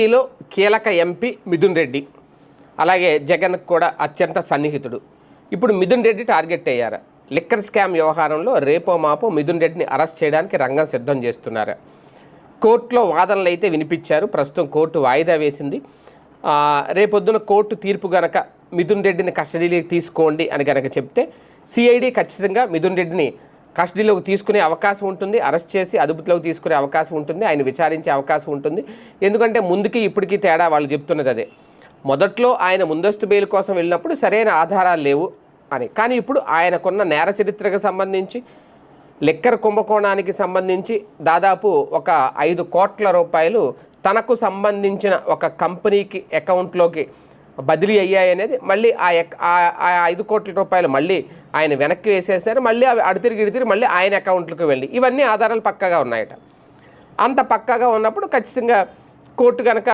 లో కీలక ఎంపీ మిథున్ రెడ్డి, అలాగే జగన్కు కూడా అత్యంత సన్నిహితుడు. ఇప్పుడు మిథున్ రెడ్డి టార్గెట్ అయ్యారు. లిక్కర్ స్కామ్ వ్యవహారంలో రేపో మాపో మిథున్ రెడ్డిని అరెస్ట్ చేయడానికి రంగం సిద్ధం చేస్తున్నారు. కోర్టులో వాదనలు అయితే వినిపించారు. ప్రస్తుతం కోర్టు వాయిదా వేసింది. రేపొద్దున కోర్టు తీర్పు గనక మిథున్ రెడ్డిని కస్టడీలోకి తీసుకోండి అని కనుక చెప్తే సిఐడి ఖచ్చితంగా మిథున్ రెడ్డిని కస్టడీలోకి తీసుకునే అవకాశం ఉంటుంది. అరెస్ట్ చేసి అదుపులోకి తీసుకునే అవకాశం ఉంటుంది. ఆయన విచారించే అవకాశం ఉంటుంది. ఎందుకంటే ముందుకి ఇప్పటికీ తేడా వాళ్ళు చెప్తున్నది అదే. మొదట్లో ఆయన ముందస్తు బెయిల్ కోసం వెళ్ళినప్పుడు సరైన ఆధారాలు లేవు అని, కానీ ఇప్పుడు ఆయనకున్న నేర చరిత్రకు సంబంధించి లిక్కర్ కుంభకోణానికి సంబంధించి దాదాపు ఒక 5 కోట్ల రూపాయలు తనకు సంబంధించిన ఒక కంపెనీకి అకౌంట్లోకి బదిలీ అయ్యాయనేది, మళ్ళీ ఆ 5 కోట్ల రూపాయలు మళ్ళీ ఆయన వెనక్కి వేసేసారు. మళ్ళీ అవి అడితిరిగి మళ్ళీ ఆయన అకౌంట్లకు వెళ్ళి, ఇవన్నీ ఆధారాలు పక్కాగా ఉన్నాయట. అంత పక్కాగా ఉన్నప్పుడు ఖచ్చితంగా కోర్టు కనుక